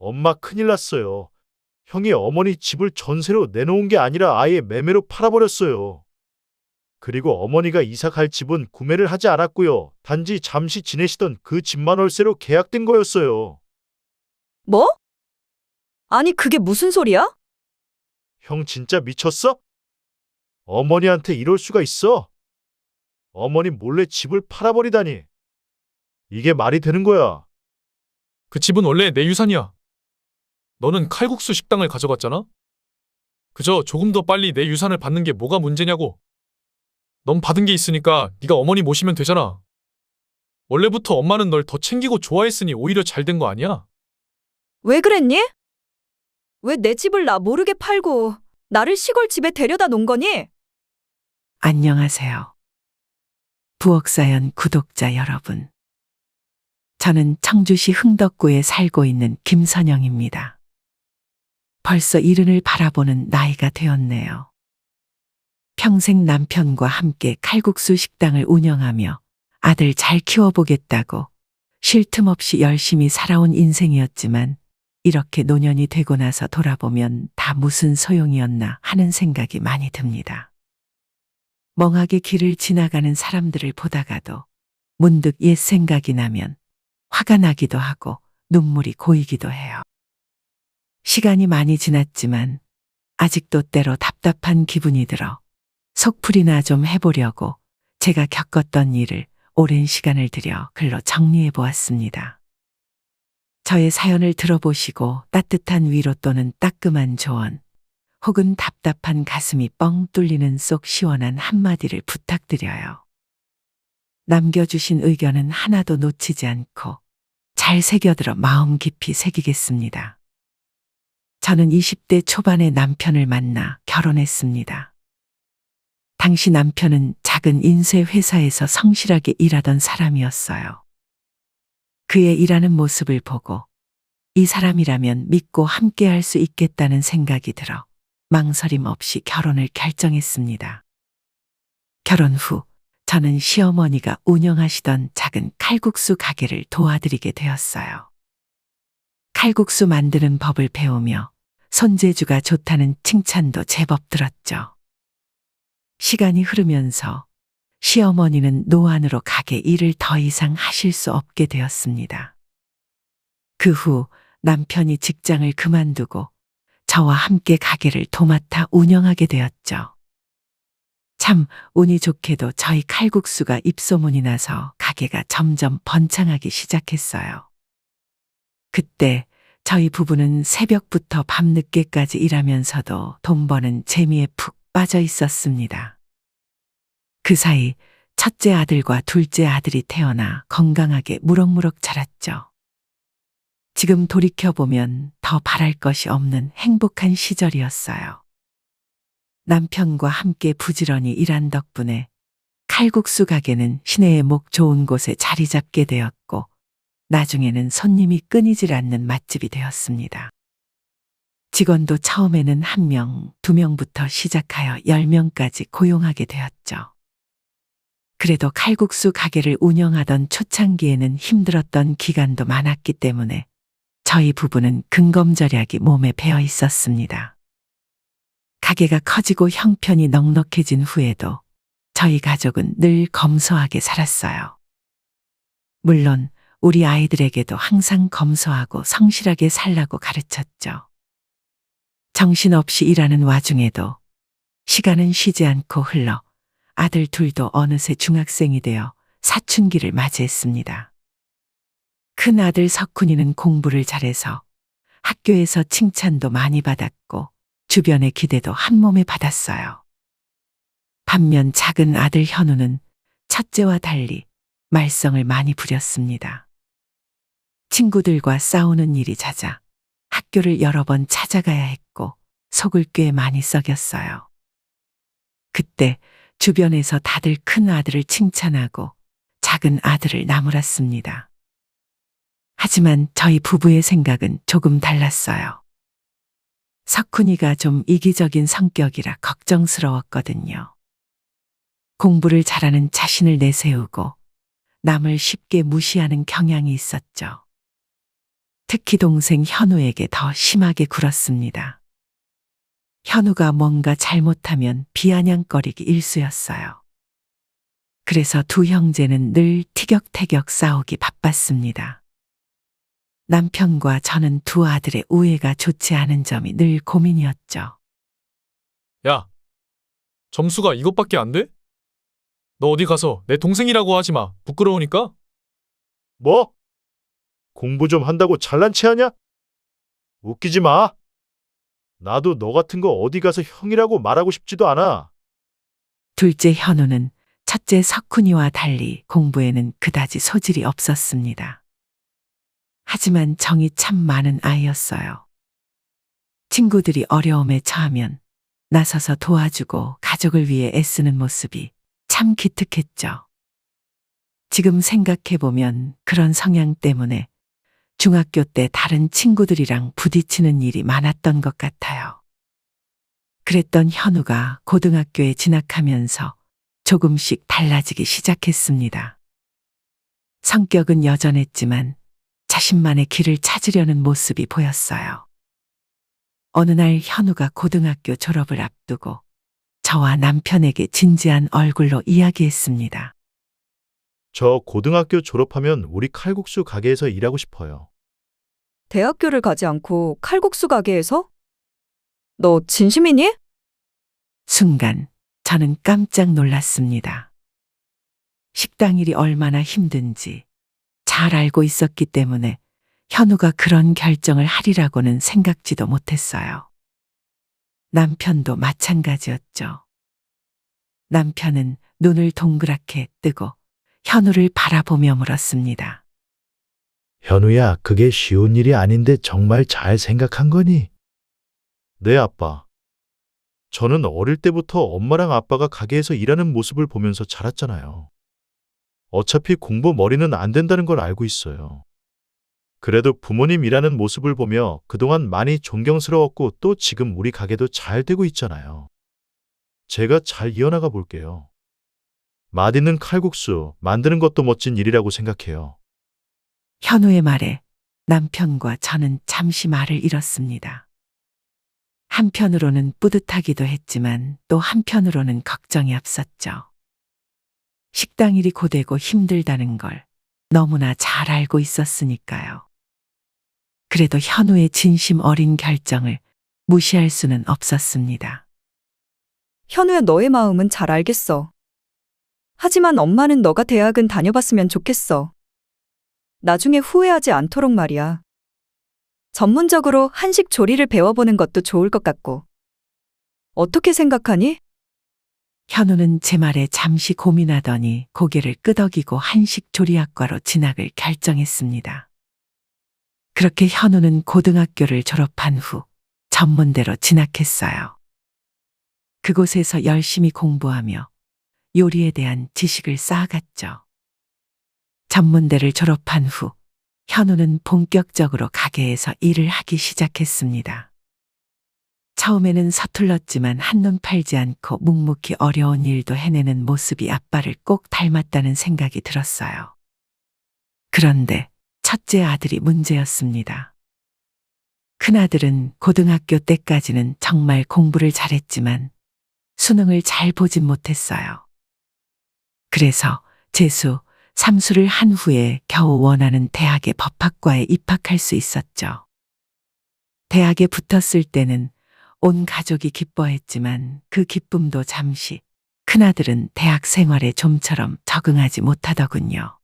엄마 큰일 났어요. 형이 어머니 집을 전세로 내놓은 게 아니라 아예 매매로 팔아버렸어요. 그리고 어머니가 이사 갈 집은 구매를 하지 않았고요. 단지 잠시 지내시던 그 집만 월세로 계약된 거였어요. 뭐? 아니, 그게 무슨 소리야? 형 진짜 미쳤어? 어머니한테 이럴 수가 있어? 어머니 몰래 집을 팔아버리다니. 이게 말이 되는 거야. 그 집은 원래 내 유산이야. 너는 칼국수 식당을 가져갔잖아? 그저 조금 더 빨리 내 유산을 받는 게 뭐가 문제냐고. 넌 받은 게 있으니까 네가 어머니 모시면 되잖아. 원래부터 엄마는 널 더 챙기고 좋아했으니 오히려 잘 된 거 아니야? 왜 그랬니? 왜 내 집을 나 모르게 팔고 나를 시골 집에 데려다 놓은 거니? 안녕하세요. 부엌사연 구독자 여러분. 저는 청주시 흥덕구에 살고 있는 김선영입니다. 벌써 이른을 바라보는 나이가 되었네요. 평생 남편과 함께 칼국수 식당을 운영하며 아들 잘 키워보겠다고 쉴 틈 없이 열심히 살아온 인생이었지만 이렇게 노년이 되고 나서 돌아보면 다 무슨 소용이었나 하는 생각이 많이 듭니다. 멍하게 길을 지나가는 사람들을 보다가도 문득 옛 생각이 나면 화가 나기도 하고 눈물이 고이기도 해요. 시간이 많이 지났지만 아직도 때로 답답한 기분이 들어 속풀이나 좀 해보려고 제가 겪었던 일을 오랜 시간을 들여 글로 정리해 보았습니다. 저의 사연을 들어보시고 따뜻한 위로 또는 따끔한 조언, 혹은 답답한 가슴이 뻥 뚫리는 속 시원한 한마디를 부탁드려요. 남겨주신 의견은 하나도 놓치지 않고 잘 새겨들어 마음 깊이 새기겠습니다. 저는 20대 초반에 남편을 만나 결혼했습니다. 당시 남편은 작은 인쇄 회사에서 성실하게 일하던 사람이었어요. 그의 일하는 모습을 보고 이 사람이라면 믿고 함께할 수 있겠다는 생각이 들어 망설임 없이 결혼을 결정했습니다. 결혼 후 저는 시어머니가 운영하시던 작은 칼국수 가게를 도와드리게 되었어요. 칼국수 만드는 법을 배우며 손재주가 좋다는 칭찬도 제법 들었죠. 시간이 흐르면서 시어머니는 노안으로 가게 일을 더 이상 하실 수 없게 되었습니다. 그 후 남편이 직장을 그만두고 저와 함께 가게를 도맡아 운영하게 되었죠. 참 운이 좋게도 저희 칼국수가 입소문이 나서 가게가 점점 번창하기 시작했어요. 그때 저희 부부는 새벽부터 밤늦게까지 일하면서도 돈 버는 재미에 푹 빠져 있었습니다. 그 사이 첫째 아들과 둘째 아들이 태어나 건강하게 무럭무럭 자랐죠. 지금 돌이켜보면 더 바랄 것이 없는 행복한 시절이었어요. 남편과 함께 부지런히 일한 덕분에 칼국수 가게는 시내의 목 좋은 곳에 자리 잡게 되었고 나중에는 손님이 끊이질 않는 맛집이 되었습니다. 직원도 처음에는 1명, 2명부터 시작하여 10명까지 고용하게 되었죠. 그래도 칼국수 가게를 운영하던 초창기에는 힘들었던 기간도 많았기 때문에 저희 부부는 근검절약이 몸에 배어 있었습니다. 가게가 커지고 형편이 넉넉해진 후에도 저희 가족은 늘 검소하게 살았어요. 물론 우리 아이들에게도 항상 검소하고 성실하게 살라고 가르쳤죠. 정신없이 일하는 와중에도 시간은 쉬지 않고 흘러 아들 둘도 어느새 중학생이 되어 사춘기를 맞이했습니다. 큰 아들 석훈이는 공부를 잘해서 학교에서 칭찬도 많이 받았고 주변의 기대도 한 몸에 받았어요. 반면 작은 아들 현우는 첫째와 달리 말썽을 많이 부렸습니다. 친구들과 싸우는 일이 잦아 학교를 여러 번 찾아가야 했고 속을 꽤 많이 썩였어요. 그때 주변에서 다들 큰 아들을 칭찬하고 작은 아들을 나무랐습니다. 하지만 저희 부부의 생각은 조금 달랐어요. 석훈이가 좀 이기적인 성격이라 걱정스러웠거든요. 공부를 잘하는 자신을 내세우고 남을 쉽게 무시하는 경향이 있었죠. 특히 동생 현우에게 더 심하게 굴었습니다. 현우가 뭔가 잘못하면 비아냥거리기 일쑤였어요. 그래서 두 형제는 늘 티격태격 싸우기 바빴습니다. 남편과 저는 두 아들의 우애가 좋지 않은 점이 늘 고민이었죠. 야, 점수가 이것밖에 안 돼? 너 어디 가서 내 동생이라고 하지 마. 부끄러우니까? 뭐? 공부 좀 한다고 잘난 체하냐? 웃기지 마. 나도 너 같은 거 어디 가서 형이라고 말하고 싶지도 않아. 둘째 현우는 첫째 석훈이와 달리 공부에는 그다지 소질이 없었습니다. 하지만 정이 참 많은 아이였어요. 친구들이 어려움에 처하면 나서서 도와주고 가족을 위해 애쓰는 모습이 참 기특했죠. 지금 생각해보면 그런 성향 때문에 중학교 때 다른 친구들이랑 부딪히는 일이 많았던 것 같아요. 그랬던 현우가 고등학교에 진학하면서 조금씩 달라지기 시작했습니다. 성격은 여전했지만 자신만의 길을 찾으려는 모습이 보였어요. 어느 날 현우가 고등학교 졸업을 앞두고 저와 남편에게 진지한 얼굴로 이야기했습니다. 저 고등학교 졸업하면 우리 칼국수 가게에서 일하고 싶어요. 대학교를 가지 않고 칼국수 가게에서? 너 진심이니? 순간 저는 깜짝 놀랐습니다. 식당 일이 얼마나 힘든지 잘 알고 있었기 때문에 현우가 그런 결정을 하리라고는 생각지도 못했어요. 남편도 마찬가지였죠. 남편은 눈을 동그랗게 뜨고 현우를 바라보며 물었습니다. 현우야, 그게 쉬운 일이 아닌데 정말 잘 생각한 거니? 네, 아빠. 저는 어릴 때부터 엄마랑 아빠가 가게에서 일하는 모습을 보면서 자랐잖아요. 어차피 공부 머리는 안 된다는 걸 알고 있어요. 그래도 부모님 일하는 모습을 보며 그동안 많이 존경스러웠고 또 지금 우리 가게도 잘 되고 있잖아요. 제가 잘 이어나가 볼게요. 맛있는 칼국수 만드는 것도 멋진 일이라고 생각해요. 현우의 말에 남편과 저는 잠시 말을 잃었습니다. 한편으로는 뿌듯하기도 했지만 또 한편으로는 걱정이 앞섰죠. 식당 일이 고되고 힘들다는 걸 너무나 잘 알고 있었으니까요. 그래도 현우의 진심 어린 결정을 무시할 수는 없었습니다. 현우야, 너의 마음은 잘 알겠어. 하지만 엄마는 너가 대학은 다녀봤으면 좋겠어. 나중에 후회하지 않도록 말이야. 전문적으로 한식 조리를 배워보는 것도 좋을 것 같고. 어떻게 생각하니? 현우는 제 말에 잠시 고민하더니 고개를 끄덕이고 한식조리학과로 진학을 결정했습니다. 그렇게 현우는 고등학교를 졸업한 후 전문대로 진학했어요. 그곳에서 열심히 공부하며 요리에 대한 지식을 쌓아갔죠. 전문대를 졸업한 후 현우는 본격적으로 가게에서 일을 하기 시작했습니다. 처음에는 서툴렀지만 한눈 팔지 않고 묵묵히 어려운 일도 해내는 모습이 아빠를 꼭 닮았다는 생각이 들었어요. 그런데 첫째 아들이 문제였습니다. 큰아들은 고등학교 때까지는 정말 공부를 잘했지만 수능을 잘 보진 못했어요. 그래서 재수, 삼수를 한 후에 겨우 원하는 대학의 법학과에 입학할 수 있었죠. 대학에 붙었을 때는 온 가족이 기뻐했지만 그 기쁨도 잠시, 큰아들은 대학 생활에 좀처럼 적응하지 못하더군요.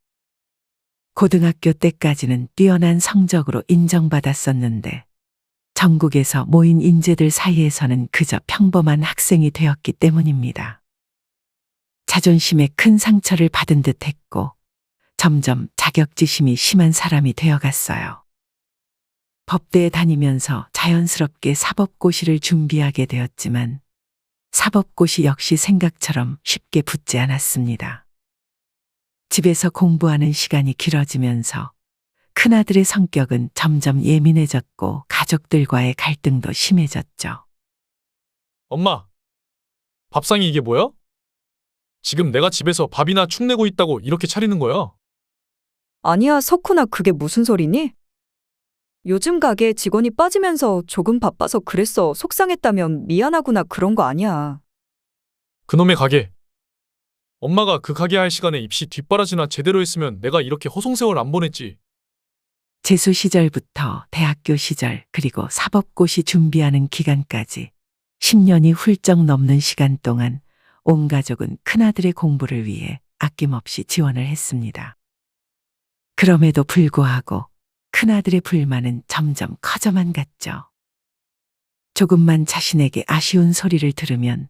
고등학교 때까지는 뛰어난 성적으로 인정받았었는데 전국에서 모인 인재들 사이에서는 그저 평범한 학생이 되었기 때문입니다. 자존심에 큰 상처를 받은 듯 했고 점점 자격지심이 심한 사람이 되어갔어요. 법대에 다니면서 자연스럽게 사법고시를 준비하게 되었지만 사법고시 역시 생각처럼 쉽게 붙지 않았습니다. 집에서 공부하는 시간이 길어지면서 큰아들의 성격은 점점 예민해졌고 가족들과의 갈등도 심해졌죠. 엄마, 밥상이 이게 뭐야? 지금 내가 집에서 밥이나 축 내고 있다고 이렇게 차리는 거야? 아니야, 석훈아, 그게 무슨 소리니? 요즘 가게에 직원이 빠지면서 조금 바빠서 그랬어. 속상했다면 미안하구나 그런 거 아니야. 그놈의 가게. 엄마가 그 가게 할 시간에 입시 뒷바라지나 제대로 했으면 내가 이렇게 허송세월 안 보냈지. 재수 시절부터 대학교 시절 그리고 사법고시 준비하는 기간까지 10년이 훌쩍 넘는 시간 동안 온 가족은 큰아들의 공부를 위해 아낌없이 지원을 했습니다. 그럼에도 불구하고 큰아들의 불만은 점점 커져만 갔죠. 조금만 자신에게 아쉬운 소리를 들으면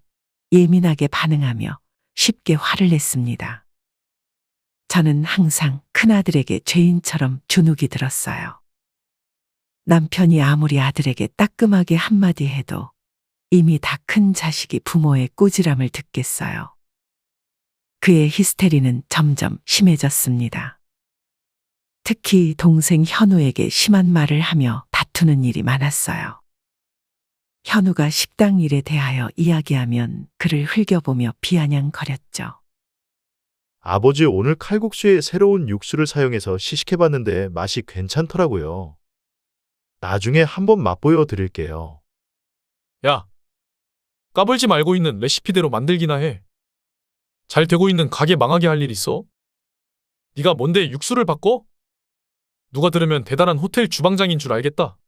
예민하게 반응하며 쉽게 화를 냈습니다. 저는 항상 큰아들에게 죄인처럼 주눅이 들었어요. 남편이 아무리 아들에게 따끔하게 한마디 해도 이미 다 큰 자식이 부모의 꾸지람을 듣겠어요. 그의 히스테리는 점점 심해졌습니다. 특히 동생 현우에게 심한 말을 하며 다투는 일이 많았어요. 현우가 식당 일에 대하여 이야기하면 그를 흘겨보며 비아냥거렸죠. 아버지 오늘 칼국수에 새로운 육수를 사용해서 시식해봤는데 맛이 괜찮더라고요. 나중에 한번 맛보여 드릴게요. 야, 까불지 말고 있는 레시피대로 만들기나 해. 잘 되고 있는 가게 망하게 할 일 있어? 네가 뭔데 육수를 바꿔? 누가 들으면 대단한 호텔 주방장인 줄 알겠다.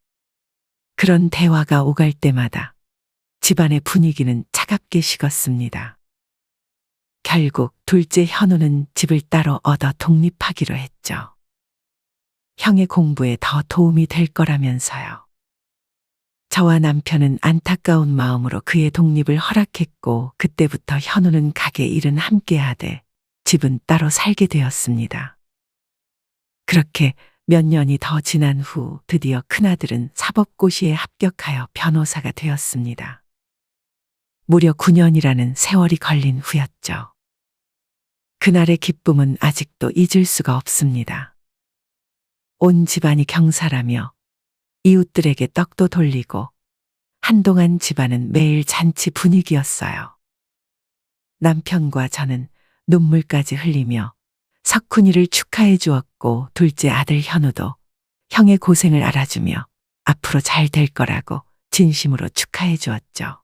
그런 대화가 오갈 때마다 집안의 분위기는 차갑게 식었습니다. 결국 둘째 현우는 집을 따로 얻어 독립하기로 했죠. 형의 공부에 더 도움이 될 거라면서요. 저와 남편은 안타까운 마음으로 그의 독립을 허락했고 그때부터 현우는 가게 일은 함께 하되 집은 따로 살게 되었습니다. 그렇게 몇 년이 더 지난 후 드디어 큰아들은 사법고시에 합격하여 변호사가 되었습니다. 무려 9년이라는 세월이 걸린 후였죠. 그날의 기쁨은 아직도 잊을 수가 없습니다. 온 집안이 경사라며 이웃들에게 떡도 돌리고 한동안 집안은 매일 잔치 분위기였어요. 남편과 저는 눈물까지 흘리며 석훈이를 축하해 주었고 둘째 아들 현우도 형의 고생을 알아주며 앞으로 잘 될 거라고 진심으로 축하해 주었죠.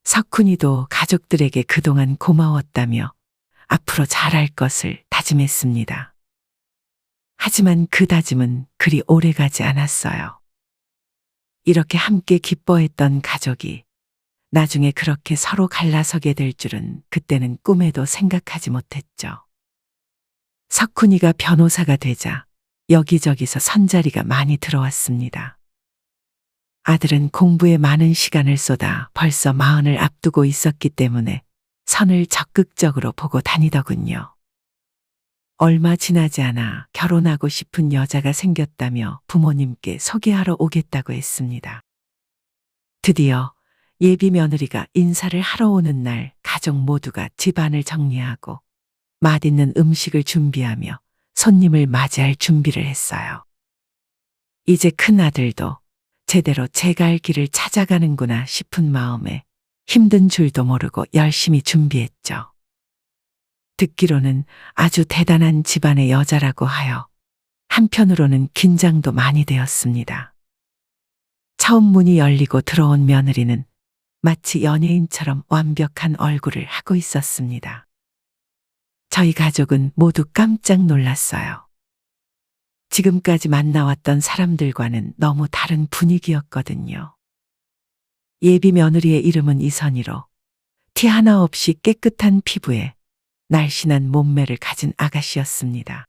석훈이도 가족들에게 그동안 고마웠다며 앞으로 잘할 것을 다짐했습니다. 하지만 그 다짐은 그리 오래가지 않았어요. 이렇게 함께 기뻐했던 가족이 나중에 그렇게 서로 갈라서게 될 줄은 그때는 꿈에도 생각하지 못했죠. 석훈이가 변호사가 되자 여기저기서 선자리가 많이 들어왔습니다. 아들은 공부에 많은 시간을 쏟아 벌써 40을 앞두고 있었기 때문에 선을 적극적으로 보고 다니더군요. 얼마 지나지 않아 결혼하고 싶은 여자가 생겼다며 부모님께 소개하러 오겠다고 했습니다. 드디어 예비 며느리가 인사를 하러 오는 날 가족 모두가 집안을 정리하고 맛있는 음식을 준비하며 손님을 맞이할 준비를 했어요. 이제 큰 아들도 제대로 제 갈 길을 찾아가는구나 싶은 마음에 힘든 줄도 모르고 열심히 준비했죠. 듣기로는 아주 대단한 집안의 여자라고 하여 한편으로는 긴장도 많이 되었습니다. 처음 문이 열리고 들어온 며느리는 마치 연예인처럼 완벽한 얼굴을 하고 있었습니다. 저희 가족은 모두 깜짝 놀랐어요. 지금까지 만나왔던 사람들과는 너무 다른 분위기였거든요. 예비 며느리의 이름은 이선희로 티 하나 없이 깨끗한 피부에 날씬한 몸매를 가진 아가씨였습니다.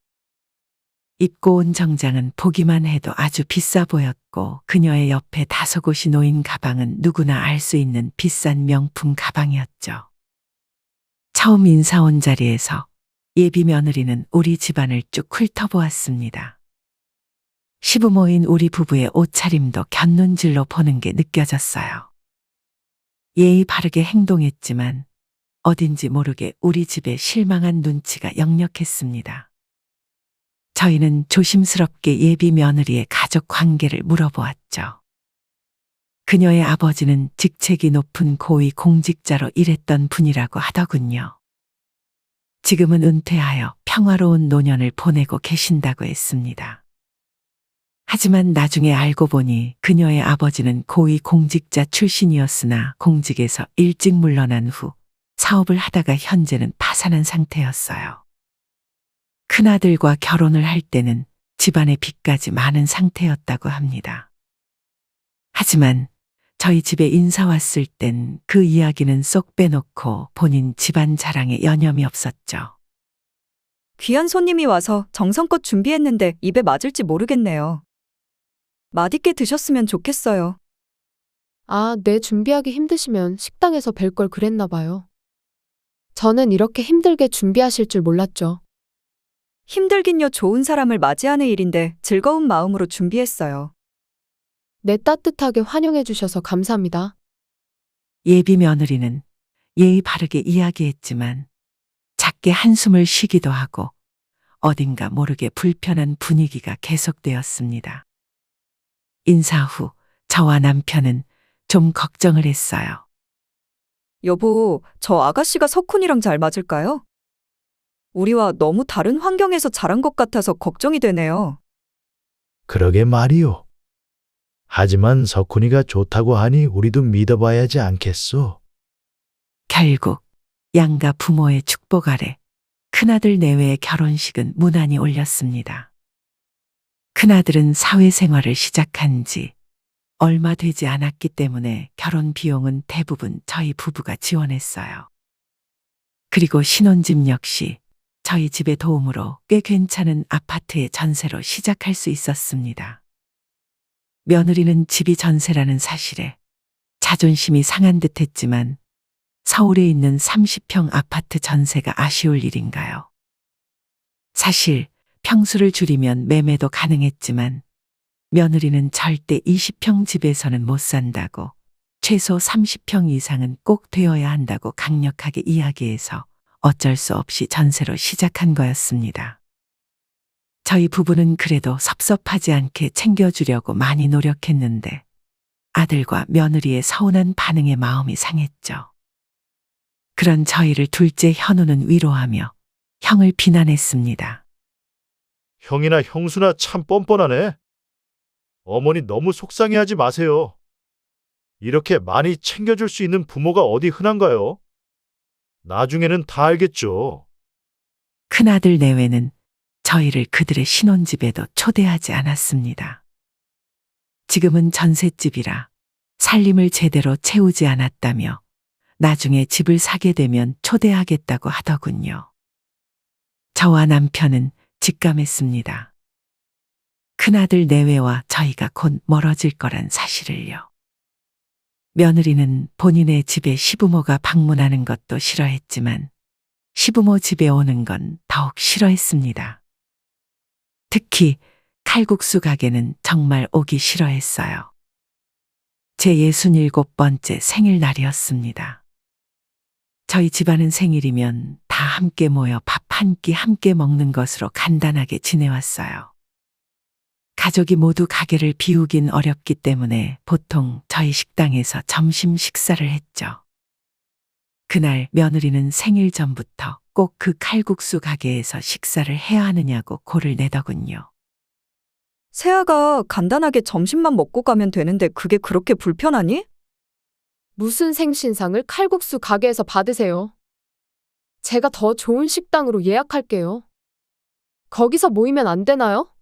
입고 온 정장은 보기만 해도 아주 비싸 보였고 그녀의 옆에 5곳이 놓인 가방은 누구나 알 수 있는 비싼 명품 가방이었죠. 처음 인사 온 자리에서 예비 며느리는 우리 집안을 쭉 훑어보았습니다. 시부모인 우리 부부의 옷차림도 곁눈질로 보는 게 느껴졌어요. 예의 바르게 행동했지만 어딘지 모르게 우리 집에 실망한 눈치가 역력했습니다. 저희는 조심스럽게 예비 며느리의 가족 관계를 물어보았죠. 그녀의 아버지는 직책이 높은 고위 공직자로 일했던 분이라고 하더군요. 지금은 은퇴하여 평화로운 노년을 보내고 계신다고 했습니다. 하지만 나중에 알고 보니 그녀의 아버지는 고위 공직자 출신이었으나 공직에서 일찍 물러난 후 사업을 하다가 현재는 파산한 상태였어요. 큰아들과 결혼을 할 때는 집안의 빚까지 많은 상태였다고 합니다. 하지만 저희 집에 인사 왔을 땐 그 이야기는 쏙 빼놓고 본인 집안 자랑에 여념이 없었죠. 귀한 손님이 와서 정성껏 준비했는데 입에 맞을지 모르겠네요. 맛있게 드셨으면 좋겠어요. 아, 네, 준비하기 힘드시면 식당에서 뵐 걸 그랬나 봐요. 저는 이렇게 힘들게 준비하실 줄 몰랐죠. 힘들긴요. 좋은 사람을 맞이하는 일인데 즐거운 마음으로 준비했어요. 네, 따뜻하게 환영해 주셔서 감사합니다. 예비 며느리는 예의 바르게 이야기했지만 작게 한숨을 쉬기도 하고 어딘가 모르게 불편한 분위기가 계속되었습니다. 인사 후 저와 남편은 좀 걱정을 했어요. 여보, 저 아가씨가 석훈이랑 잘 맞을까요? 우리와 너무 다른 환경에서 자란 것 같아서 걱정이 되네요. 그러게 말이요. 하지만 석훈이가 좋다고 하니 우리도 믿어봐야지 않겠소? 결국 양가 부모의 축복 아래 큰아들 내외의 결혼식은 무난히 올렸습니다. 큰아들은 사회생활을 시작한 지 얼마 되지 않았기 때문에 결혼 비용은 대부분 저희 부부가 지원했어요. 그리고 신혼집 역시 저희 집의 도움으로 꽤 괜찮은 아파트의 전세로 시작할 수 있었습니다. 며느리는 집이 전세라는 사실에 자존심이 상한 듯 했지만 서울에 있는 30평 아파트 전세가 아쉬울 일인가요? 사실 평수를 줄이면 매매도 가능했지만 며느리는 절대 20평 집에서는 못 산다고 최소 30평 이상은 꼭 되어야 한다고 강력하게 이야기해서 어쩔 수 없이 전세로 시작한 거였습니다. 저희 부부는 그래도 섭섭하지 않게 챙겨주려고 많이 노력했는데 아들과 며느리의 서운한 반응에 마음이 상했죠. 그런 저희를 둘째 현우는 위로하며 형을 비난했습니다. 형이나 형수나 참 뻔뻔하네. 어머니 너무 속상해하지 마세요. 이렇게 많이 챙겨줄 수 있는 부모가 어디 흔한가요? 나중에는 다 알겠죠. 큰아들 내외는 저희를 그들의 신혼집에도 초대하지 않았습니다. 지금은 전셋집이라 살림을 제대로 채우지 않았다며 나중에 집을 사게 되면 초대하겠다고 하더군요. 저와 남편은 직감했습니다. 큰아들 내외와 저희가 곧 멀어질 거란 사실을요. 며느리는 본인의 집에 시부모가 방문하는 것도 싫어했지만 시부모 집에 오는 건 더욱 싫어했습니다. 특히 칼국수 가게는 정말 오기 싫어했어요. 제 67번째 생일날이었습니다. 저희 집안은 생일이면 다 함께 모여 밥 한 끼 함께 먹는 것으로 간단하게 지내왔어요. 가족이 모두 가게를 비우긴 어렵기 때문에 보통 저희 식당에서 점심 식사를 했죠. 그날 며느리는 생일 전부터 꼭 그 칼국수 가게에서 식사를 해야 하느냐고 골을 내더군요. 세아가 간단하게 점심만 먹고 가면 되는데 그게 그렇게 불편하니? 무슨 생신상을 칼국수 가게에서 받으세요? 제가 더 좋은 식당으로 예약할게요. 거기서 모이면 안 되나요?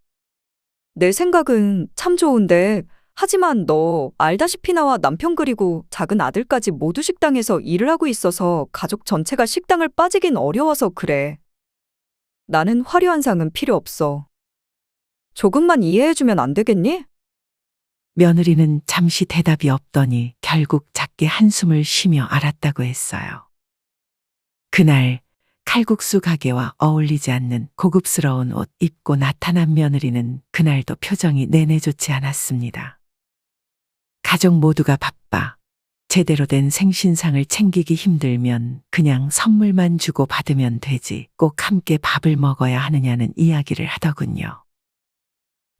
내 생각은 참 좋은데 하지만 너 알다시피 나와 남편 그리고 작은 아들까지 모두 식당에서 일을 하고 있어서 가족 전체가 식당을 빠지긴 어려워서 그래. 나는 화려한 상은 필요 없어. 조금만 이해해주면 안 되겠니? 며느리는 잠시 대답이 없더니 결국 작게 한숨을 쉬며 알았다고 했어요. 그날 칼국수 가게와 어울리지 않는 고급스러운 옷 입고 나타난 며느리는 그날도 표정이 내내 좋지 않았습니다. 가족 모두가 바빠 제대로 된 생신상을 챙기기 힘들면 그냥 선물만 주고 받으면 되지 꼭 함께 밥을 먹어야 하느냐는 이야기를 하더군요.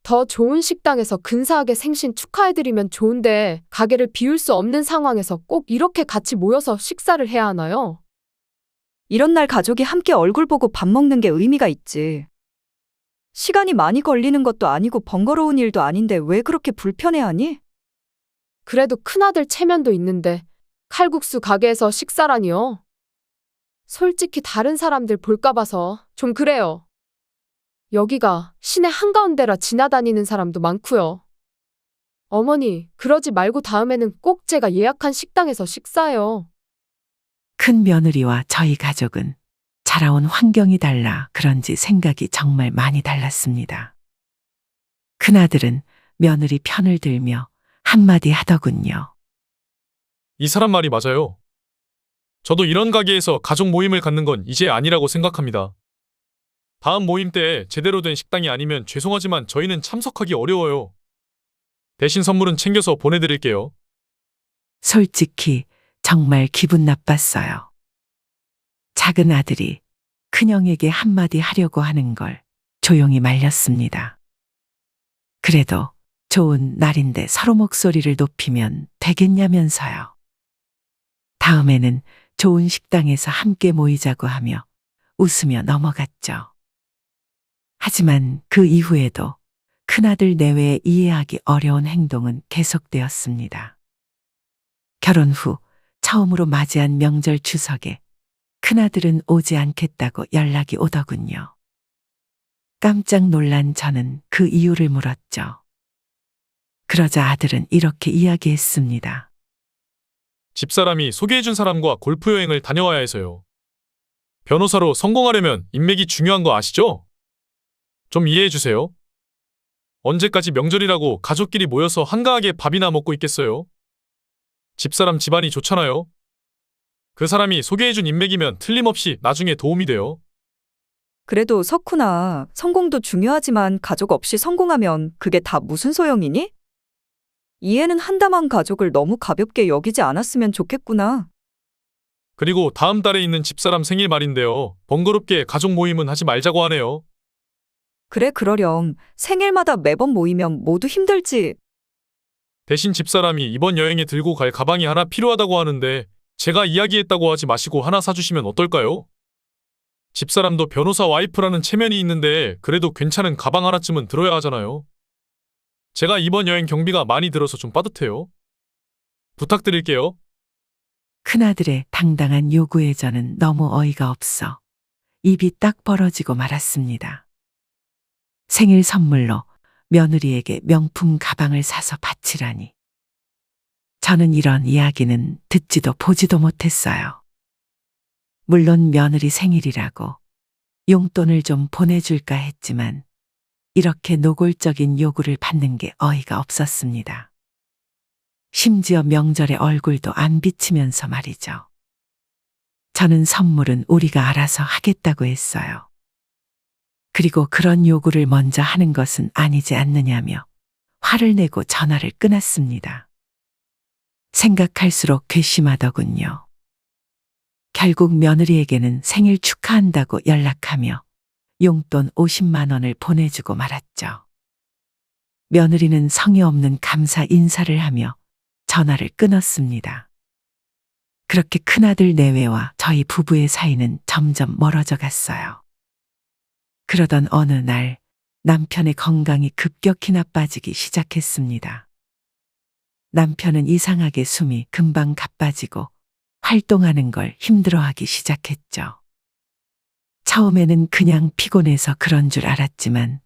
더 좋은 식당에서 근사하게 생신 축하해드리면 좋은데 가게를 비울 수 없는 상황에서 꼭 이렇게 같이 모여서 식사를 해야 하나요? 이런 날 가족이 함께 얼굴 보고 밥 먹는 게 의미가 있지. 시간이 많이 걸리는 것도 아니고 번거로운 일도 아닌데 왜 그렇게 불편해하니? 그래도 큰아들 체면도 있는데 칼국수 가게에서 식사라니요. 솔직히 다른 사람들 볼까 봐서 좀 그래요. 여기가 시내 한가운데라 지나다니는 사람도 많고요. 어머니, 그러지 말고 다음에는 꼭 제가 예약한 식당에서 식사해요. 큰 며느리와 저희 가족은 자라온 환경이 달라 그런지 생각이 정말 많이 달랐습니다. 큰아들은 며느리 편을 들며 한마디 하더군요. 이 사람 말이 맞아요. 저도 이런 가게에서 가족 모임을 갖는 건 이제 아니라고 생각합니다. 다음 모임 때 제대로 된 식당이 아니면 죄송하지만 저희는 참석하기 어려워요. 대신 선물은 챙겨서 보내드릴게요. 솔직히 정말 기분 나빴어요. 작은 아들이 큰형에게 한마디 하려고 하는 걸 조용히 말렸습니다. 그래도 좋은 날인데 서로 목소리를 높이면 되겠냐면서요. 다음에는 좋은 식당에서 함께 모이자고 하며 웃으며 넘어갔죠. 하지만 그 이후에도 큰아들 내외에 이해하기 어려운 행동은 계속되었습니다. 결혼 후 처음으로 맞이한 명절 추석에 큰아들은 오지 않겠다고 연락이 오더군요. 깜짝 놀란 저는 그 이유를 물었죠. 그러자 아들은 이렇게 이야기했습니다. 집사람이 소개해준 사람과 골프 여행을 다녀와야 해서요. 변호사로 성공하려면 인맥이 중요한 거 아시죠? 좀 이해해주세요. 언제까지 명절이라고 가족끼리 모여서 한가하게 밥이나 먹고 있겠어요? 집사람 집안이 좋잖아요. 그 사람이 소개해준 인맥이면 틀림없이 나중에 도움이 돼요. 그래도 석훈아, 성공도 중요하지만 가족 없이 성공하면 그게 다 무슨 소용이니? 이해는 한다만 가족을 너무 가볍게 여기지 않았으면 좋겠구나. 그리고 다음 달에 있는 집사람 생일 말인데요. 번거롭게 가족 모임은 하지 말자고 하네요. 그래, 그러렴. 생일마다 매번 모이면 모두 힘들지. 대신 집사람이 이번 여행에 들고 갈 가방이 하나 필요하다고 하는데 제가 이야기했다고 하지 마시고 하나 사주시면 어떨까요? 집사람도 변호사 와이프라는 체면이 있는데 그래도 괜찮은 가방 하나쯤은 들어야 하잖아요. 제가 이번 여행 경비가 많이 들어서 좀 빠듯해요. 부탁드릴게요. 큰아들의 당당한 요구에 저는 너무 어이가 없어 입이 딱 벌어지고 말았습니다. 생일 선물로 며느리에게 명품 가방을 사서 바치라니. 저는 이런 이야기는 듣지도 보지도 못했어요. 물론 며느리 생일이라고 용돈을 좀 보내줄까 했지만 이렇게 노골적인 요구를 받는 게 어이가 없었습니다. 심지어 명절에 얼굴도 안 비치면서 말이죠. 저는 선물은 우리가 알아서 하겠다고 했어요. 그리고 그런 요구를 먼저 하는 것은 아니지 않느냐며 화를 내고 전화를 끊었습니다. 생각할수록 괘씸하더군요. 결국 며느리에게는 생일 축하한다고 연락하며 용돈 50만 원을 보내주고 말았죠. 며느리는 성의 없는 감사 인사를 하며 전화를 끊었습니다. 그렇게 큰아들 내외와 저희 부부의 사이는 점점 멀어져 갔어요. 그러던 어느 날 남편의 건강이 급격히 나빠지기 시작했습니다. 남편은 이상하게 숨이 금방 가빠지고 활동하는 걸 힘들어하기 시작했죠. 처음에는 그냥 피곤해서 그런 줄 알았지만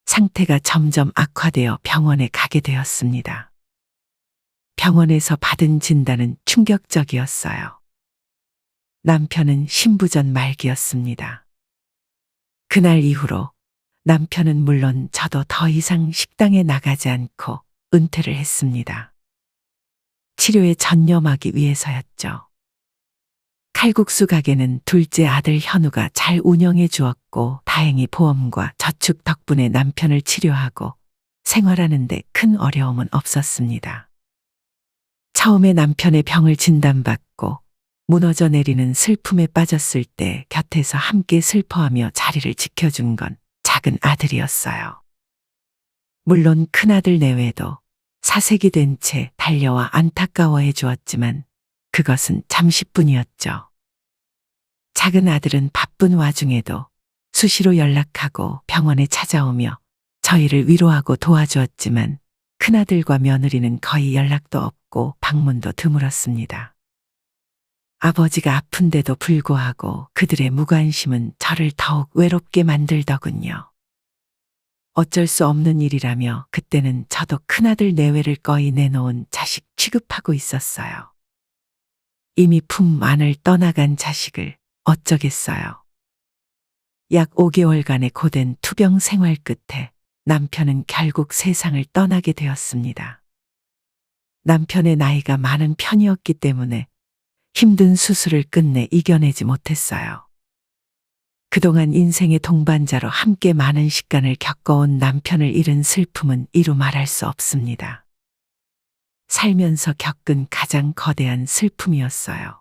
상태가 점점 악화되어 병원에 가게 되었습니다. 병원에서 받은 진단은 충격적이었어요. 남편은 신부전 말기였습니다. 그날 이후로 남편은 물론 저도 더 이상 식당에 나가지 않고 은퇴를 했습니다. 치료에 전념하기 위해서였죠. 칼국수 가게는 둘째 아들 현우가 잘 운영해 주었고 다행히 보험과 저축 덕분에 남편을 치료하고 생활하는 데 큰 어려움은 없었습니다. 처음에 남편의 병을 진단받고 무너져 내리는 슬픔에 빠졌을 때 곁에서 함께 슬퍼하며 자리를 지켜준 건 작은 아들이었어요. 물론 큰아들 내외도 사색이 된 채 달려와 안타까워해 주었지만 그것은 잠시뿐이었죠. 작은 아들은 바쁜 와중에도 수시로 연락하고 병원에 찾아오며 저희를 위로하고 도와주었지만 큰아들과 며느리는 거의 연락도 없고 방문도 드물었습니다. 아버지가 아픈데도 불구하고 그들의 무관심은 저를 더욱 외롭게 만들더군요. 어쩔 수 없는 일이라며 그때는 저도 큰아들 내외를 거의 내놓은 자식 취급하고 있었어요. 이미 품 안을 떠나간 자식을 어쩌겠어요. 약 5개월간의 고된 투병 생활 끝에 남편은 결국 세상을 떠나게 되었습니다. 남편의 나이가 많은 편이었기 때문에 힘든 수술을 끝내 이겨내지 못했어요. 그동안 인생의 동반자로 함께 많은 시간을 겪어온 남편을 잃은 슬픔은 이루 말할 수 없습니다. 살면서 겪은 가장 거대한 슬픔이었어요.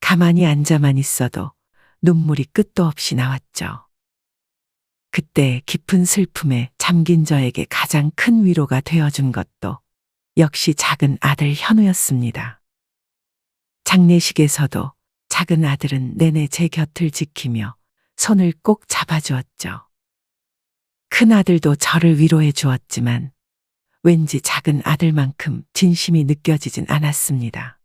가만히 앉아만 있어도 눈물이 끝도 없이 나왔죠. 그때 깊은 슬픔에 잠긴 저에게 가장 큰 위로가 되어준 것도 역시 작은 아들 현우였습니다. 장례식에서도 작은 아들은 내내 제 곁을 지키며 손을 꼭 잡아주었죠. 큰 아들도 저를 위로해 주었지만 왠지 작은 아들만큼 진심이 느껴지진 않았습니다.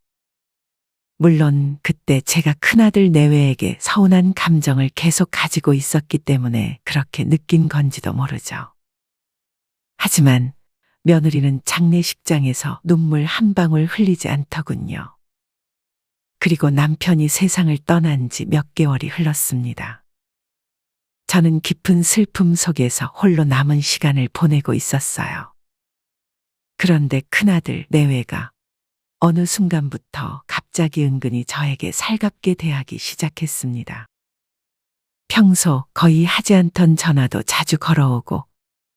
물론 그때 제가 큰아들 내외에게 서운한 감정을 계속 가지고 있었기 때문에 그렇게 느낀 건지도 모르죠. 하지만 며느리는 장례식장에서 눈물 한 방울 흘리지 않더군요. 그리고 남편이 세상을 떠난 지 몇 개월이 흘렀습니다. 저는 깊은 슬픔 속에서 홀로 남은 시간을 보내고 있었어요. 그런데 큰아들 내외가 어느 순간부터 갑자기 은근히 저에게 살갑게 대하기 시작했습니다. 평소 거의 하지 않던 전화도 자주 걸어오고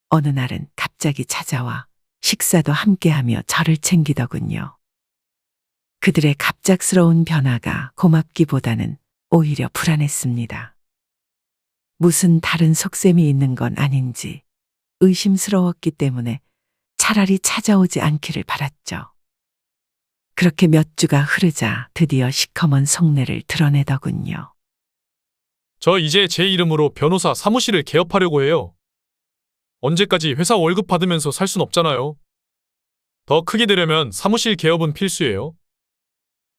어느 날은 갑자기 찾아와 식사도 함께하며 저를 챙기더군요. 그들의 갑작스러운 변화가 고맙기보다는 오히려 불안했습니다. 무슨 다른 속셈이 있는 건 아닌지 의심스러웠기 때문에 차라리 찾아오지 않기를 바랐죠. 그렇게 몇 주가 흐르자 드디어 시커먼 속내를 드러내더군요. 저 이제 제 이름으로 변호사 사무실을 개업하려고 해요. 언제까지 회사 월급 받으면서 살 순 없잖아요. 더 크게 되려면 사무실 개업은 필수예요.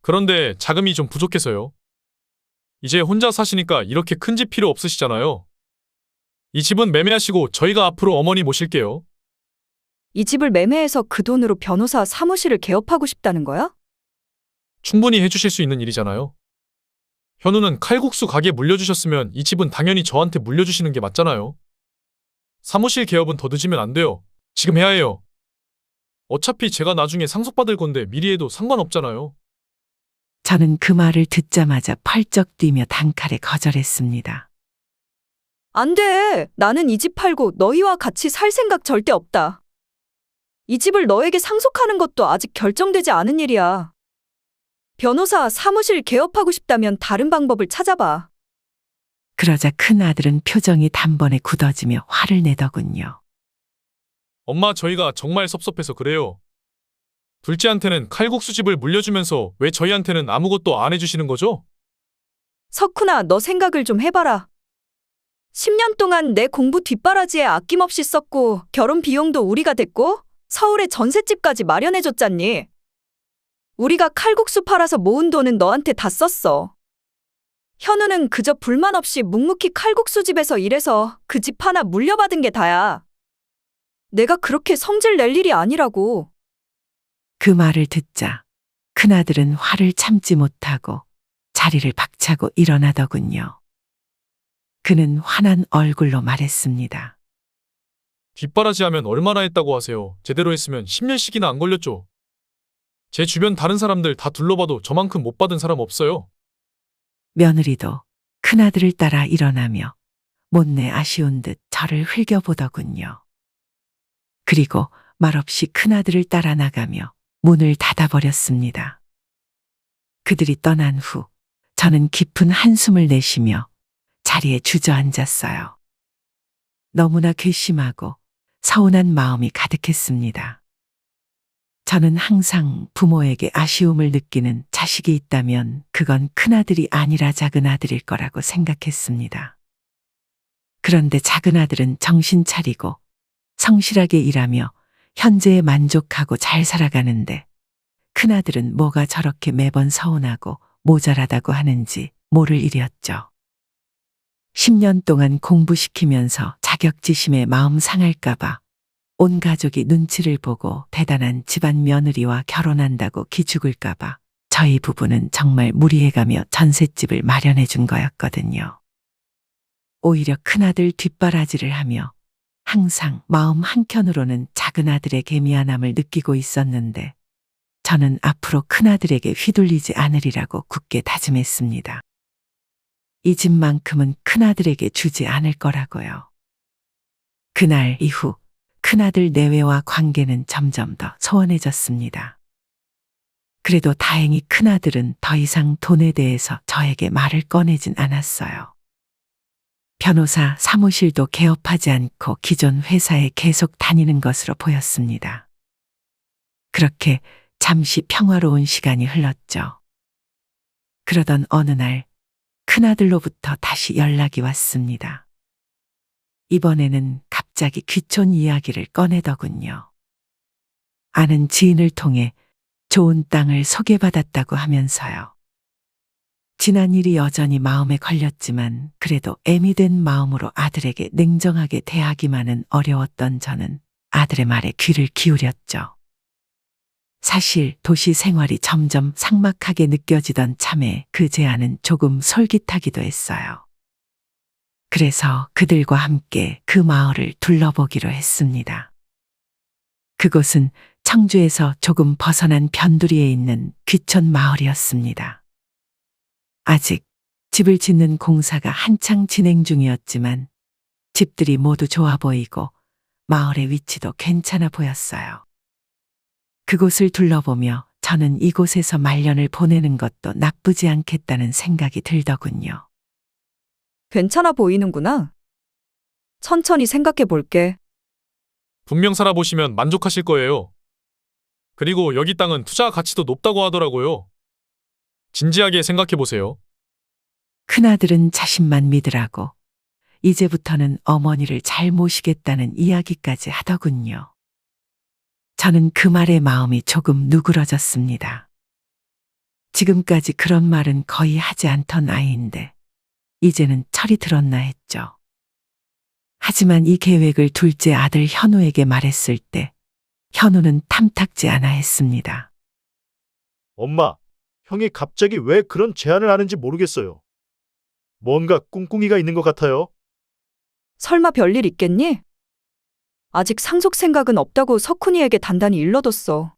그런데 자금이 좀 부족해서요. 이제 혼자 사시니까 이렇게 큰 집 필요 없으시잖아요. 이 집은 매매하시고 저희가 앞으로 어머니 모실게요. 이 집을 매매해서 그 돈으로 변호사 사무실을 개업하고 싶다는 거야? 충분히 해주실 수 있는 일이잖아요. 현우는 칼국수 가게 물려주셨으면 이 집은 당연히 저한테 물려주시는 게 맞잖아요. 사무실 개업은 더 늦으면 안 돼요. 지금 해야 해요. 어차피 제가 나중에 상속받을 건데 미리 해도 상관없잖아요. 저는 그 말을 듣자마자 펄쩍 뛰며 단칼에 거절했습니다. 안 돼. 나는 이 집 팔고 너희와 같이 살 생각 절대 없다. 이 집을 너에게 상속하는 것도 아직 결정되지 않은 일이야. 변호사 사무실 개업하고 싶다면 다른 방법을 찾아봐. 그러자 큰 아들은 표정이 단번에 굳어지며 화를 내더군요. 엄마, 저희가 정말 섭섭해서 그래요. 둘째한테는 칼국수집을 물려주면서 왜 저희한테는 아무것도 안 해주시는 거죠? 석훈아, 너 생각을 좀 해봐라. 10년 동안 내 공부 뒷바라지에 아낌없이 썼고 결혼 비용도 우리가 댔고 서울에 전셋집까지 마련해줬잖니. 우리가 칼국수 팔아서 모은 돈은 너한테 다 썼어. 현우는 그저 불만 없이 묵묵히 칼국수집에서 일해서 그 집 하나 물려받은 게 다야. 내가 그렇게 성질 낼 일이 아니라고. 그 말을 듣자 큰아들은 화를 참지 못하고 자리를 박차고 일어나더군요. 그는 화난 얼굴로 말했습니다. 뒷바라지 하면 얼마나 했다고 하세요. 제대로 했으면 10년씩이나 안 걸렸죠. 제 주변 다른 사람들 다 둘러봐도 저만큼 못 받은 사람 없어요. 며느리도 큰아들을 따라 일어나며 못내 아쉬운 듯 저를 흘겨보더군요. 그리고 말없이 큰아들을 따라 나가며 문을 닫아버렸습니다. 그들이 떠난 후 저는 깊은 한숨을 내쉬며 자리에 주저앉았어요. 너무나 괘씸하고 서운한 마음이 가득했습니다. 저는 항상 부모에게 아쉬움을 느끼는 자식이 있다면 그건 큰아들이 아니라 작은아들일 거라고 생각했습니다. 그런데 작은 아들은 정신 차리고 성실하게 일하며 현재에 만족하고 잘 살아가는데 큰 아들은 뭐가 저렇게 매번 서운하고 모자라다고 하는지 모를 일이었죠. 10년 동안 공부시키면서 자격지심에 마음 상할까봐 온 가족이 눈치를 보고 대단한 집안 며느리와 결혼한다고 기죽을까봐 저희 부부는 정말 무리해가며 전셋집을 마련해 준 거였거든요. 오히려 큰아들 뒷바라지를 하며 항상 마음 한켠으로는 작은 아들에게 미안함을 느끼고 있었는데 저는 앞으로 큰아들에게 휘둘리지 않으리라고 굳게 다짐했습니다. 이 집만큼은 큰아들에게 주지 않을 거라고요. 그날 이후 큰아들 내외와 관계는 점점 더 소원해졌습니다. 그래도 다행히 큰아들은 더 이상 돈에 대해서 저에게 말을 꺼내진 않았어요. 변호사 사무실도 개업하지 않고 기존 회사에 계속 다니는 것으로 보였습니다. 그렇게 잠시 평화로운 시간이 흘렀죠. 그러던 어느 날 큰아들로부터 다시 연락이 왔습니다. 이번에는 갑자기 귀촌 이야기를 꺼내더군요. 아는 지인을 통해 좋은 땅을 소개받았다고 하면서요. 지난 일이 여전히 마음에 걸렸지만 그래도 애미 된 마음으로 아들에게 냉정하게 대하기만은 어려웠던 저는 아들의 말에 귀를 기울였죠. 사실 도시 생활이 점점 삭막하게 느껴지던 참에 그 제안은 조금 솔깃하기도 했어요. 그래서 그들과 함께 그 마을을 둘러보기로 했습니다. 그곳은 청주에서 조금 벗어난 변두리에 있는 귀촌 마을이었습니다. 아직 집을 짓는 공사가 한창 진행 중이었지만 집들이 모두 좋아 보이고 마을의 위치도 괜찮아 보였어요. 그곳을 둘러보며 저는 이곳에서 말년을 보내는 것도 나쁘지 않겠다는 생각이 들더군요. 괜찮아 보이는구나. 천천히 생각해 볼게. 분명 살아보시면 만족하실 거예요. 그리고 여기 땅은 투자 가치도 높다고 하더라고요. 진지하게 생각해 보세요. 큰아들은 자신만 믿으라고 이제부터는 어머니를 잘 모시겠다는 이야기까지 하더군요. 저는 그 말에 마음이 조금 누그러졌습니다. 지금까지 그런 말은 거의 하지 않던 아이인데 이제는 철이 들었나 했죠. 하지만 이 계획을 둘째 아들 현우에게 말했을 때 현우는 탐탁지 않아 했습니다. 엄마, 형이 갑자기 왜 그런 제안을 하는지 모르겠어요. 뭔가 꿍꿍이가 있는 것 같아요. 설마 별일 있겠니? 아직 상속 생각은 없다고 석훈이에게 단단히 일러뒀어.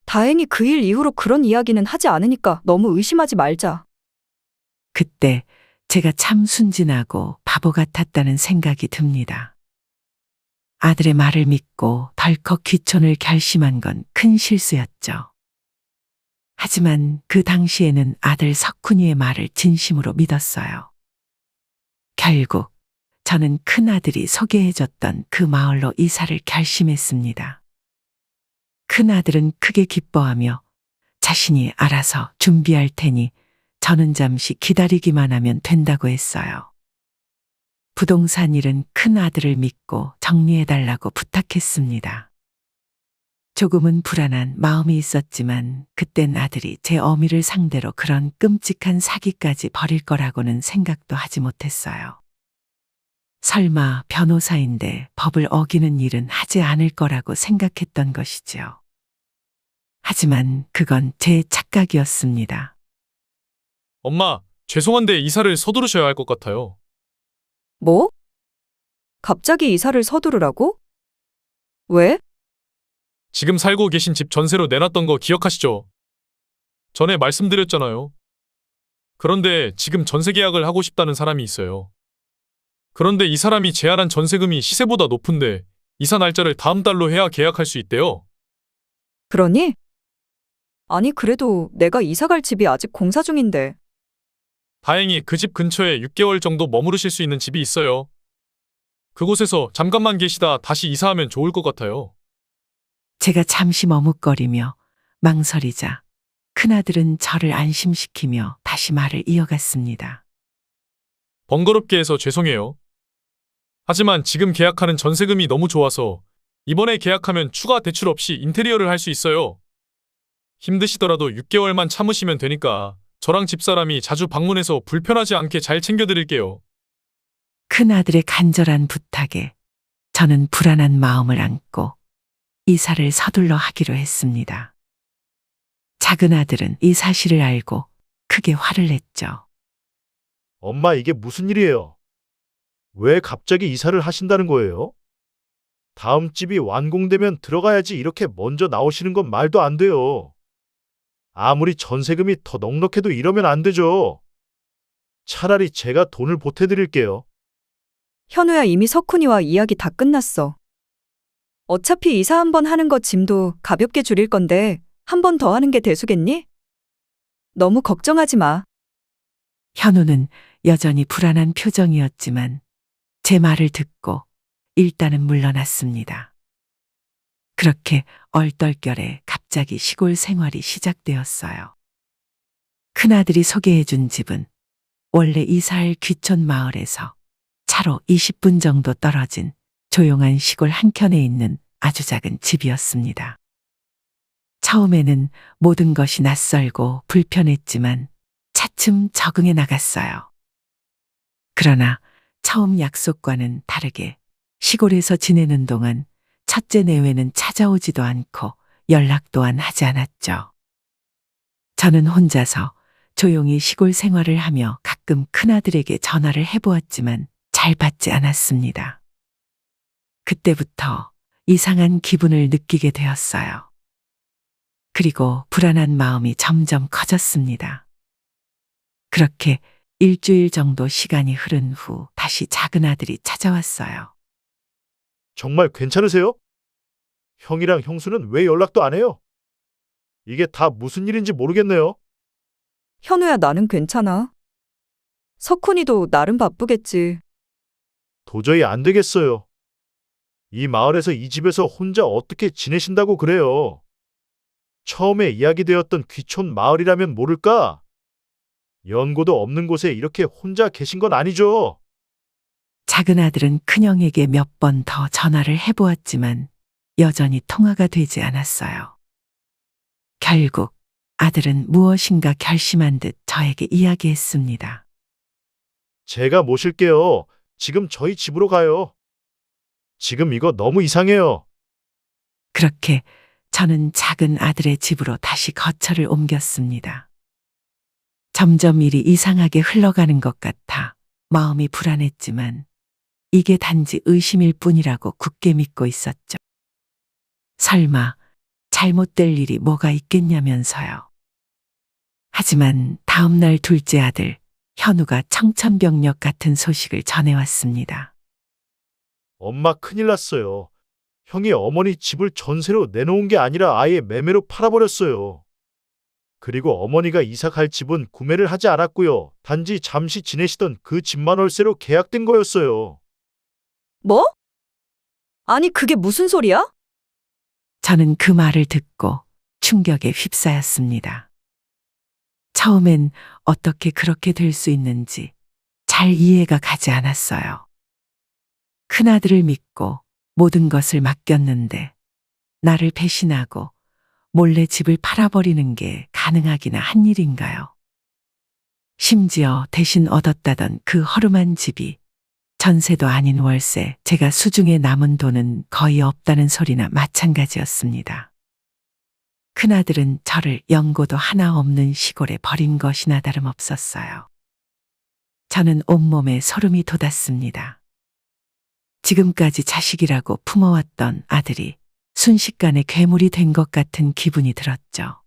다행히 그 일 이후로 그런 이야기는 하지 않으니까 너무 의심하지 말자. 그때 제가 참 순진하고 바보 같았다는 생각이 듭니다. 아들의 말을 믿고 덜컥 귀촌을 결심한 건 큰 실수였죠. 하지만 그 당시에는 아들 석훈이의 말을 진심으로 믿었어요. 결국 저는 큰아들이 소개해줬던 그 마을로 이사를 결심했습니다. 큰아들은 크게 기뻐하며 자신이 알아서 준비할 테니 저는 잠시 기다리기만 하면 된다고 했어요. 부동산 일은 큰아들을 믿고 정리해달라고 부탁했습니다. 조금은 불안한 마음이 있었지만 그땐 아들이 제 어미를 상대로 그런 끔찍한 사기까지 벌일 거라고는 생각도 하지 못했어요. 설마 변호사인데 법을 어기는 일은 하지 않을 거라고 생각했던 것이지요. 하지만 그건 제 착각이었습니다. 엄마, 죄송한데 이사를 서두르셔야 할 것 같아요. 뭐? 갑자기 이사를 서두르라고? 왜? 지금 살고 계신 집 전세로 내놨던 거 기억하시죠? 전에 말씀드렸잖아요. 그런데 지금 전세 계약을 하고 싶다는 사람이 있어요. 그런데 이 사람이 제안한 전세금이 시세보다 높은데 이사 날짜를 다음 달로 해야 계약할 수 있대요. 그러니? 아니, 그래도 내가 이사 갈 집이 아직 공사 중인데. 다행히 그 집 근처에 6개월 정도 머무르실 수 있는 집이 있어요. 그곳에서 잠깐만 계시다 다시 이사하면 좋을 것 같아요. 제가 잠시 머뭇거리며 망설이자 큰아들은 저를 안심시키며 다시 말을 이어갔습니다. 번거롭게 해서 죄송해요. 하지만 지금 계약하는 전세금이 너무 좋아서 이번에 계약하면 추가 대출 없이 인테리어를 할 수 있어요. 힘드시더라도 6개월만 참으시면 되니까 저랑 집사람이 자주 방문해서 불편하지 않게 잘 챙겨드릴게요. 큰아들의 간절한 부탁에 저는 불안한 마음을 안고 이사를 서둘러 하기로 했습니다. 작은 아들은 이 사실을 알고 크게 화를 냈죠. 엄마, 이게 무슨 일이에요? 왜 갑자기 이사를 하신다는 거예요? 다음 집이 완공되면 들어가야지 이렇게 먼저 나오시는 건 말도 안 돼요. 아무리 전세금이 더 넉넉해도 이러면 안 되죠. 차라리 제가 돈을 보태드릴게요. 현우야, 이미 석훈이와 이야기 다 끝났어. 어차피 이사 한 번 하는 거 짐도 가볍게 줄일 건데 한 번 더 하는 게 대수겠니? 너무 걱정하지 마. 현우는 여전히 불안한 표정이었지만 제 말을 듣고 일단은 물러났습니다. 그렇게 얼떨결에 갑자기 시골 생활이 시작되었어요. 큰아들이 소개해준 집은 원래 이사할 귀촌 마을에서 차로 20분 정도 떨어진 조용한 시골 한켠에 있는 아주 작은 집이었습니다. 처음에는 모든 것이 낯설고 불편했지만 차츰 적응해 나갔어요. 그러나 처음 약속과는 다르게 시골에서 지내는 동안 첫째 내외는 찾아오지도 않고 연락 또한 하지 않았죠. 저는 혼자서 조용히 시골 생활을 하며 가끔 큰아들에게 전화를 해보았지만 잘 받지 않았습니다. 그때부터 이상한 기분을 느끼게 되었어요. 그리고 불안한 마음이 점점 커졌습니다. 그렇게 일주일 정도 시간이 흐른 후 다시 작은 아들이 찾아왔어요. 정말 괜찮으세요? 형이랑 형수는 왜 연락도 안 해요? 이게 다 무슨 일인지 모르겠네요. 현우야, 나는 괜찮아. 석훈이도 나름 바쁘겠지. 도저히 안 되겠어요. 이 마을에서 이 집에서 혼자 어떻게 지내신다고 그래요? 처음에 이야기되었던 귀촌 마을이라면 모를까? 연고도 없는 곳에 이렇게 혼자 계신 건 아니죠? 작은 아들은 큰형에게 몇 번 더 전화를 해보았지만 여전히 통화가 되지 않았어요. 결국 아들은 무엇인가 결심한 듯 저에게 이야기했습니다. 제가 모실게요. 지금 저희 집으로 가요. 지금 이거 너무 이상해요. 그렇게 저는 작은 아들의 집으로 다시 거처를 옮겼습니다. 점점 일이 이상하게 흘러가는 것 같아 마음이 불안했지만 이게 단지 의심일 뿐이라고 굳게 믿고 있었죠. 설마 잘못될 일이 뭐가 있겠냐면서요. 하지만 다음 날 둘째 아들 현우가 청천벽력 같은 소식을 전해왔습니다. 엄마, 큰일 났어요. 형이 어머니 집을 전세로 내놓은 게 아니라 아예 매매로 팔아버렸어요. 그리고 어머니가 이사 갈 집은 구매를 하지 않았고요. 단지 잠시 지내시던 그 집만 월세로 계약된 거였어요. 뭐? 아니, 그게 무슨 소리야? 저는 그 말을 듣고 충격에 휩싸였습니다. 처음엔 어떻게 그렇게 될 수 있는지 잘 이해가 가지 않았어요. 큰아들을 믿고 모든 것을 맡겼는데 나를 배신하고 몰래 집을 팔아버리는 게 가능하기나 한 일인가요? 심지어 대신 얻었다던 그 허름한 집이 전세도 아닌 월세, 제가 수중에 남은 돈은 거의 없다는 소리나 마찬가지였습니다. 큰아들은 저를 연고도 하나 없는 시골에 버린 것이나 다름없었어요. 저는 온몸에 소름이 돋았습니다. 지금까지 자식이라고 품어왔던 아들이 순식간에 괴물이 된 것 같은 기분이 들었죠.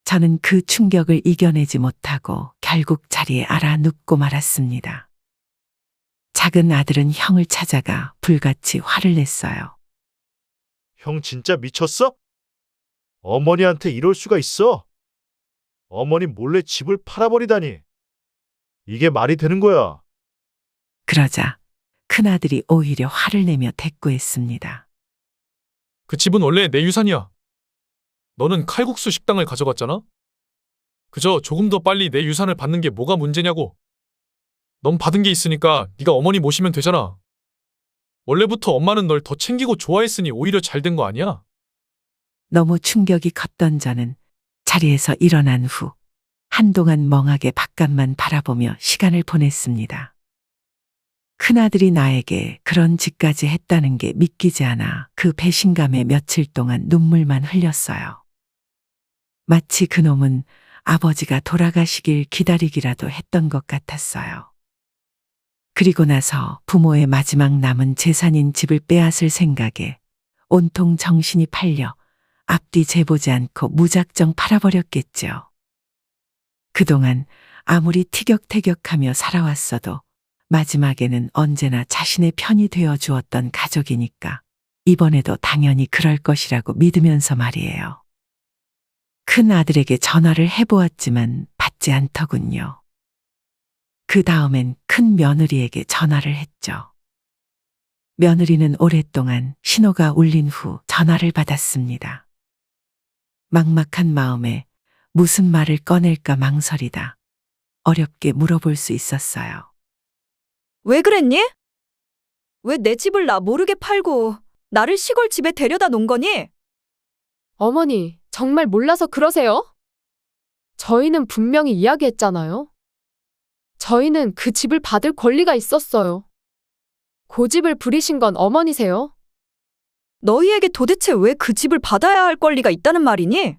저는 그 충격을 이겨내지 못하고 결국 자리에 알아 눕고 말았습니다. 작은 아들은 형을 찾아가 불같이 화를 냈어요. 형 진짜 미쳤어? 어머니한테 이럴 수가 있어? 어머니 몰래 집을 팔아버리다니. 이게 말이 되는 거야? 그러자 큰아들이 오히려 화를 내며 대꾸했습니다. 그 집은 원래 내 유산이야. 너는 칼국수 식당을 가져갔잖아? 그저 조금 더 빨리 내 유산을 받는 게 뭐가 문제냐고. 넌 받은 게 있으니까 네가 어머니 모시면 되잖아. 원래부터 엄마는 널 더 챙기고 좋아했으니 오히려 잘 된 거 아니야? 너무 충격이 컸던 저는 자리에서 일어난 후 한동안 멍하게 바깥만 바라보며 시간을 보냈습니다. 큰아들이 나에게 그런 짓까지 했다는 게 믿기지 않아 그 배신감에 며칠 동안 눈물만 흘렸어요. 마치 그놈은 아버지가 돌아가시길 기다리기라도 했던 것 같았어요. 그리고 나서 부모의 마지막 남은 재산인 집을 빼앗을 생각에 온통 정신이 팔려 앞뒤 재보지 않고 무작정 팔아버렸겠죠. 그동안 아무리 티격태격하며 살아왔어도 마지막에는 언제나 자신의 편이 되어 주었던 가족이니까 이번에도 당연히 그럴 것이라고 믿으면서 말이에요. 큰 아들에게 전화를 해보았지만 받지 않더군요. 그 다음엔 큰 며느리에게 전화를 했죠. 며느리는 오랫동안 신호가 울린 후 전화를 받았습니다. 막막한 마음에 무슨 말을 꺼낼까 망설이다 어렵게 물어볼 수 있었어요. 왜 그랬니? 왜 내 집을 나 모르게 팔고 나를 시골 집에 데려다 놓은 거니? 어머니, 정말 몰라서 그러세요? 저희는 분명히 이야기했잖아요. 저희는 그 집을 받을 권리가 있었어요. 고집을 부리신 건 어머니세요. 너희에게 도대체 왜 그 집을 받아야 할 권리가 있다는 말이니?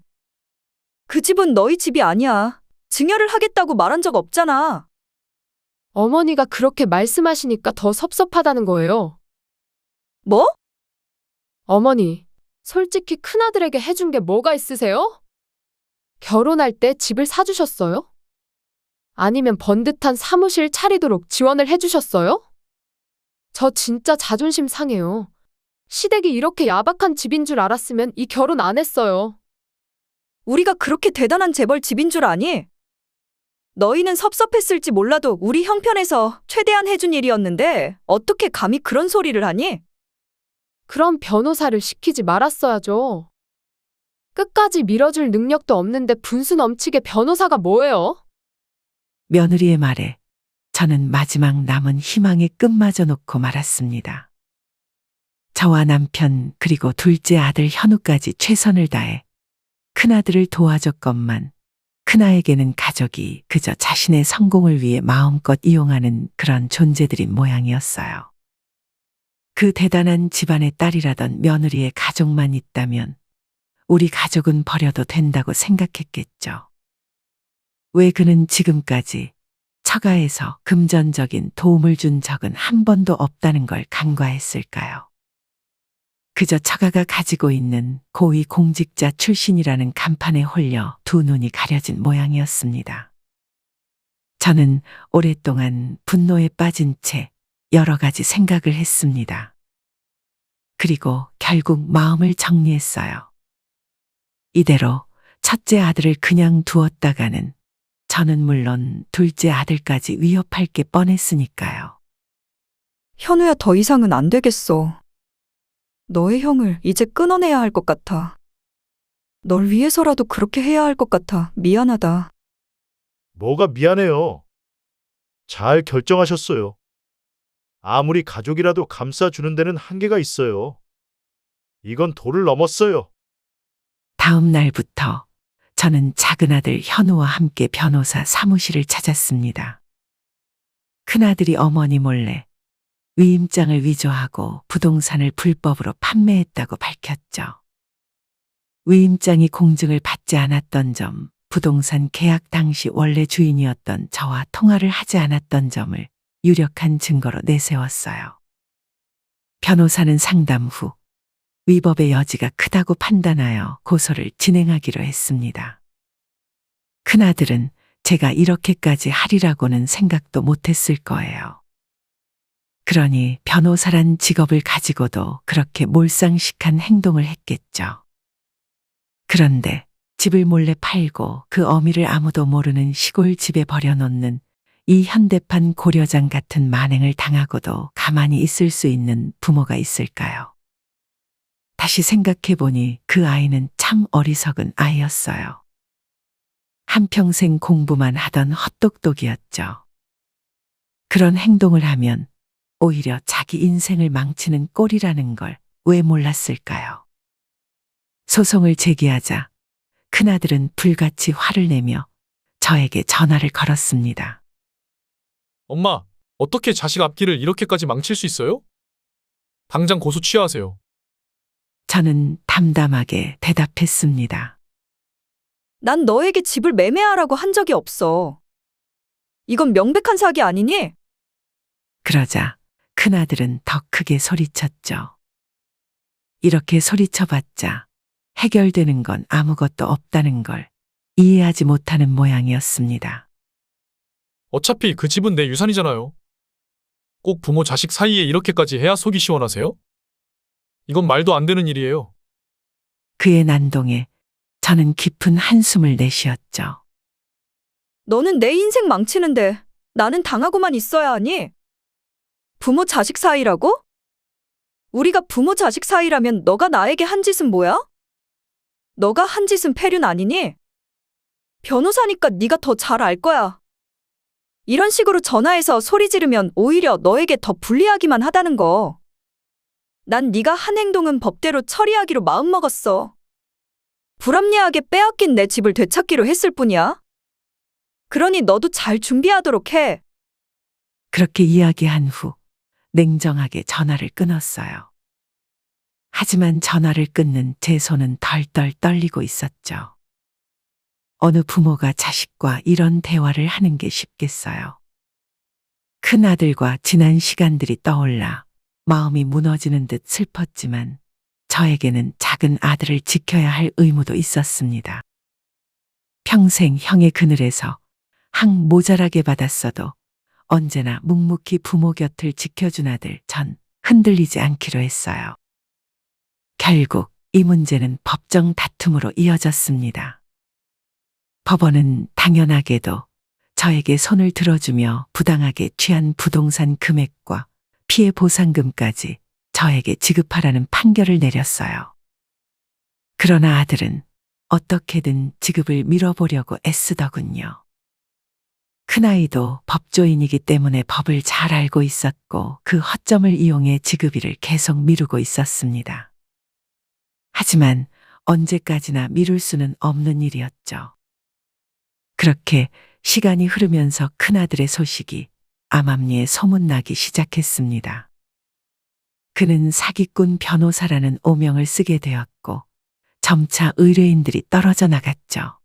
그 집은 너희 집이 아니야. 증여를 하겠다고 말한 적 없잖아. 어머니가 그렇게 말씀하시니까 더 섭섭하다는 거예요. 뭐? 어머니, 솔직히 큰아들에게 해준 게 뭐가 있으세요? 결혼할 때 집을 사주셨어요? 아니면 번듯한 사무실 차리도록 지원을 해주셨어요? 저 진짜 자존심 상해요. 시댁이 이렇게 야박한 집인 줄 알았으면 이 결혼 안 했어요. 우리가 그렇게 대단한 재벌 집인 줄 아니? 너희는 섭섭했을지 몰라도 우리 형편에서 최대한 해준 일이었는데 어떻게 감히 그런 소리를 하니? 그럼 변호사를 시키지 말았어야죠. 끝까지 밀어줄 능력도 없는데 분수 넘치게 변호사가 뭐예요? 며느리의 말에 저는 마지막 남은 희망의 끝마저 놓고 말았습니다. 저와 남편 그리고 둘째 아들 현우까지 최선을 다해 큰아들을 도와줬건만 큰아에게는 가족이 그저 자신의 성공을 위해 마음껏 이용하는 그런 존재들인 모양이었어요. 그 대단한 집안의 딸이라던 며느리의 가족만 있다면 우리 가족은 버려도 된다고 생각했겠죠. 왜 그는 지금까지 처가에서 금전적인 도움을 준 적은 한 번도 없다는 걸 간과했을까요? 그저 처가가 가지고 있는 고위 공직자 출신이라는 간판에 홀려 두 눈이 가려진 모양이었습니다. 저는 오랫동안 분노에 빠진 채 여러 가지 생각을 했습니다. 그리고 결국 마음을 정리했어요. 이대로 첫째 아들을 그냥 두었다가는 저는 물론 둘째 아들까지 위협할 게 뻔했으니까요. 현우야, 더 이상은 안 되겠어. 너의 형을 이제 끊어내야 할 것 같아. 널 위해서라도 그렇게 해야 할 것 같아. 미안하다. 뭐가 미안해요. 잘 결정하셨어요. 아무리 가족이라도 감싸주는 데는 한계가 있어요. 이건 도를 넘었어요. 다음 날부터 저는 작은 아들 현우와 함께 변호사 사무실을 찾았습니다. 큰아들이 어머니 몰래 위임장을 위조하고 부동산을 불법으로 판매했다고 밝혔죠. 위임장이 공증을 받지 않았던 점, 부동산 계약 당시 원래 주인이었던 저와 통화를 하지 않았던 점을 유력한 증거로 내세웠어요. 변호사는 상담 후 위법의 여지가 크다고 판단하여 고소를 진행하기로 했습니다. 큰아들은 제가 이렇게까지 하리라고는 생각도 못했을 거예요. 그러니 변호사란 직업을 가지고도 그렇게 몰상식한 행동을 했겠죠. 그런데 집을 몰래 팔고 그 어미를 아무도 모르는 시골 집에 버려놓는 이 현대판 고려장 같은 만행을 당하고도 가만히 있을 수 있는 부모가 있을까요? 다시 생각해보니 그 아이는 참 어리석은 아이였어요. 한평생 공부만 하던 헛똑똑이었죠. 그런 행동을 하면 오히려 자기 인생을 망치는 꼴이라는 걸 왜 몰랐을까요? 소송을 제기하자 큰아들은 불같이 화를 내며 저에게 전화를 걸었습니다. 엄마, 어떻게 자식 앞길을 이렇게까지 망칠 수 있어요? 당장 고소 취하하세요. 저는 담담하게 대답했습니다. 난 너에게 집을 매매하라고 한 적이 없어. 이건 명백한 사기 아니니? 그러자 큰아들은 더 크게 소리쳤죠. 이렇게 소리쳐봤자 해결되는 건 아무것도 없다는 걸 이해하지 못하는 모양이었습니다. 어차피 그 집은 내 유산이잖아요. 꼭 부모 자식 사이에 이렇게까지 해야 속이 시원하세요? 이건 말도 안 되는 일이에요. 그의 난동에 저는 깊은 한숨을 내쉬었죠. 너는 내 인생 망치는데 나는 당하고만 있어야 하니? 부모 자식 사이라고? 우리가 부모 자식 사이라면 너가 나에게 한 짓은 뭐야? 너가 한 짓은 폐륜 아니니? 변호사니까 네가 더 잘 알 거야. 이런 식으로 전화해서 소리 지르면 오히려 너에게 더 불리하기만 하다는 거. 난 네가 한 행동은 법대로 처리하기로 마음먹었어. 불합리하게 빼앗긴 내 집을 되찾기로 했을 뿐이야. 그러니 너도 잘 준비하도록 해. 그렇게 이야기한 후 냉정하게 전화를 끊었어요. 하지만 전화를 끊는 제 손은 덜덜 떨리고 있었죠. 어느 부모가 자식과 이런 대화를 하는 게 쉽겠어요. 큰아들과 지난 시간들이 떠올라 마음이 무너지는 듯 슬펐지만 저에게는 작은 아들을 지켜야 할 의무도 있었습니다. 평생 형의 그늘에서 항 모자라게 받았어도 언제나 묵묵히 부모 곁을 지켜준 아들 전 흔들리지 않기로 했어요. 결국 이 문제는 법정 다툼으로 이어졌습니다. 법원은 당연하게도 저에게 손을 들어주며 부당하게 취한 부동산 금액과 피해 보상금까지 저에게 지급하라는 판결을 내렸어요. 그러나 아들은 어떻게든 지급을 미뤄보려고 애쓰더군요. 큰아이도 법조인이기 때문에 법을 잘 알고 있었고 그 허점을 이용해 지급일을 계속 미루고 있었습니다. 하지만 언제까지나 미룰 수는 없는 일이었죠. 그렇게 시간이 흐르면서 큰아들의 소식이 암암리에 소문나기 시작했습니다. 그는 사기꾼 변호사라는 오명을 쓰게 되었고 점차 의뢰인들이 떨어져 나갔죠.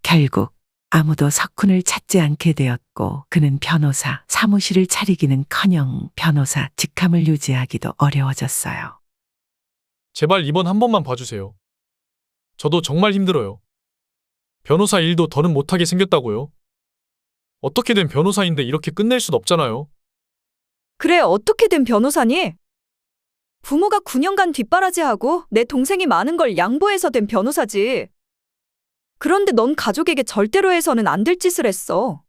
결국 아무도 석훈을 찾지 않게 되었고 그는 변호사 사무실을 차리기는커녕 변호사 직함을 유지하기도 어려워졌어요. 제발 이번 한 번만 봐주세요. 저도 정말 힘들어요. 변호사 일도 더는 못하게 생겼다고요. 어떻게 된 변호사인데 이렇게 끝낼 순 없잖아요. 그래, 어떻게 된 변호사니? 부모가 9년간 뒷바라지하고 내 동생이 많은 걸 양보해서 된 변호사지. 그런데 넌 가족에게 절대로 해서는 안 될 짓을 했어.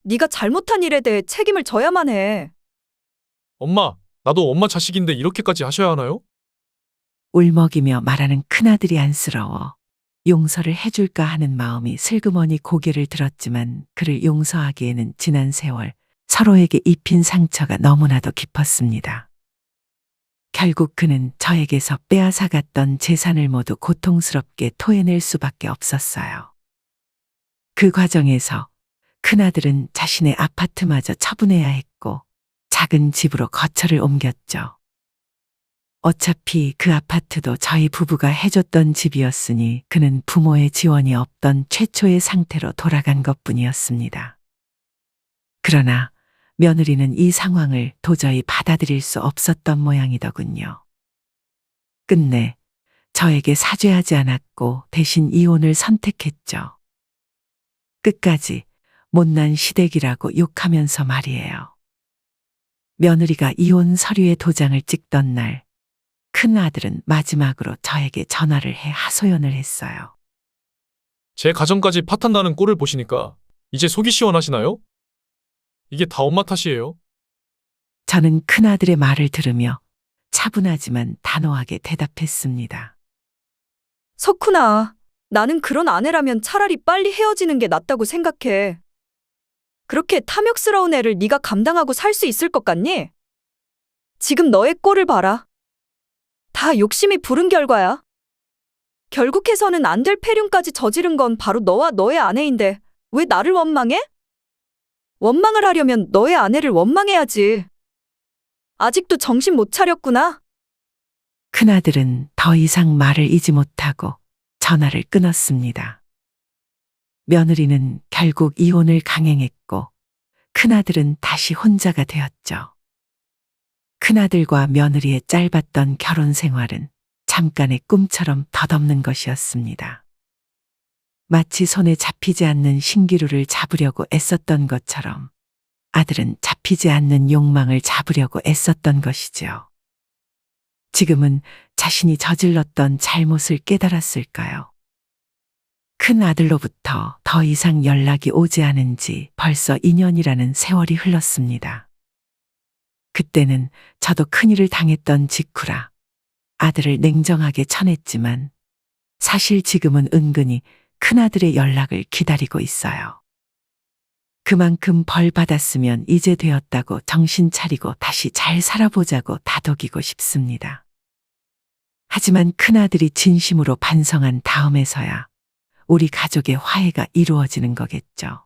네가 잘못한 일에 대해 책임을 져야만 해. 엄마, 나도 엄마 자식인데 이렇게까지 하셔야 하나요? 울먹이며 말하는 큰아들이 안쓰러워 용서를 해줄까 하는 마음이 슬그머니 고개를 들었지만 그를 용서하기에는 지난 세월 서로에게 입힌 상처가 너무나도 깊었습니다. 결국 그는 저에게서 빼앗아갔던 재산을 모두 고통스럽게 토해낼 수밖에 없었어요. 그 과정에서 큰아들은 자신의 아파트마저 처분해야 했고 작은 집으로 거처를 옮겼죠. 어차피 그 아파트도 저희 부부가 해줬던 집이었으니 그는 부모의 지원이 없던 최초의 상태로 돌아간 것뿐이었습니다. 그러나 며느리는 이 상황을 도저히 받아들일 수 없었던 모양이더군요. 끝내 저에게 사죄하지 않았고 대신 이혼을 선택했죠. 끝까지 못난 시댁이라고 욕하면서 말이에요. 며느리가 이혼 서류에 도장을 찍던 날 큰 아들은 마지막으로 저에게 전화를 해 하소연을 했어요. 제 가정까지 파탄나는 꼴을 보시니까 이제 속이 시원하시나요? 이게 다 엄마 탓이에요. 저는 큰아들의 말을 들으며 차분하지만 단호하게 대답했습니다. 석훈아, 나는 그런 아내라면 차라리 빨리 헤어지는 게 낫다고 생각해. 그렇게 탐욕스러운 애를 네가 감당하고 살 수 있을 것 같니? 지금 너의 꼴을 봐라. 다 욕심이 부른 결과야. 결국 해서는 안 될 폐륜까지 저지른 건 바로 너와 너의 아내인데 왜 나를 원망해? 원망을 하려면 너의 아내를 원망해야지. 아직도 정신 못 차렸구나. 큰아들은 더 이상 말을 이지 못하고 전화를 끊었습니다. 며느리는 결국 이혼을 강행했고 큰아들은 다시 혼자가 되었죠. 큰아들과 며느리의 짧았던 결혼 생활은 잠깐의 꿈처럼 덧없는 것이었습니다. 마치 손에 잡히지 않는 신기루를 잡으려고 애썼던 것처럼 아들은 잡히지 않는 욕망을 잡으려고 애썼던 것이지요. 지금은 자신이 저질렀던 잘못을 깨달았을까요? 큰 아들로부터 더 이상 연락이 오지 않은 지 벌써 2년이라는 세월이 흘렀습니다. 그때는 저도 큰일을 당했던 직후라 아들을 냉정하게 쳐냈지만 사실 지금은 은근히 큰아들의 연락을 기다리고 있어요. 그만큼 벌 받았으면 이제 되었다고 정신 차리고 다시 잘 살아보자고 다독이고 싶습니다. 하지만 큰아들이 진심으로 반성한 다음에서야 우리 가족의 화해가 이루어지는 거겠죠.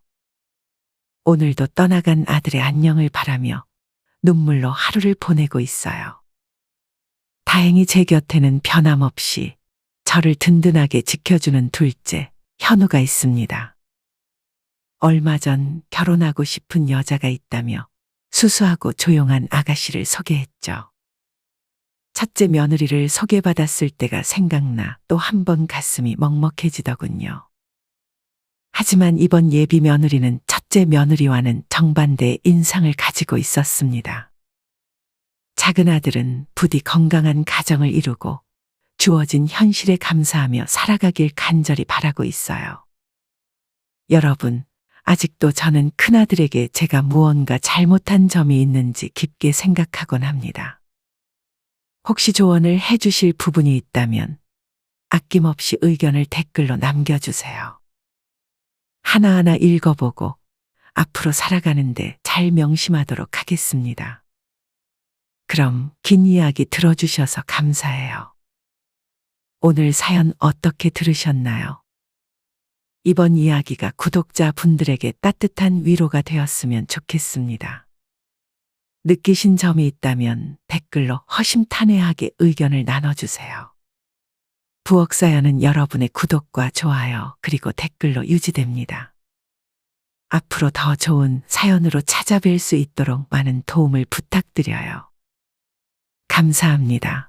오늘도 떠나간 아들의 안녕을 바라며 눈물로 하루를 보내고 있어요. 다행히 제 곁에는 변함없이 저를 든든하게 지켜주는 둘째, 현우가 있습니다. 얼마 전 결혼하고 싶은 여자가 있다며 수수하고 조용한 아가씨를 소개했죠. 첫째 며느리를 소개받았을 때가 생각나 또 한 번 가슴이 먹먹해지더군요. 하지만 이번 예비 며느리는 첫째 며느리와는 정반대의 인상을 가지고 있었습니다. 작은 아들은 부디 건강한 가정을 이루고 주어진 현실에 감사하며 살아가길 간절히 바라고 있어요. 여러분, 아직도 저는 큰아들에게 제가 무언가 잘못한 점이 있는지 깊게 생각하곤 합니다. 혹시 조언을 해주실 부분이 있다면 아낌없이 의견을 댓글로 남겨주세요. 하나하나 읽어보고 앞으로 살아가는데 잘 명심하도록 하겠습니다. 그럼 긴 이야기 들어주셔서 감사해요. 오늘 사연 어떻게 들으셨나요? 이번 이야기가 구독자분들에게 따뜻한 위로가 되었으면 좋겠습니다. 느끼신 점이 있다면 댓글로 허심탄회하게 의견을 나눠주세요. 부엌사연은 여러분의 구독과 좋아요 그리고 댓글로 유지됩니다. 앞으로 더 좋은 사연으로 찾아뵐 수 있도록 많은 도움을 부탁드려요. 감사합니다.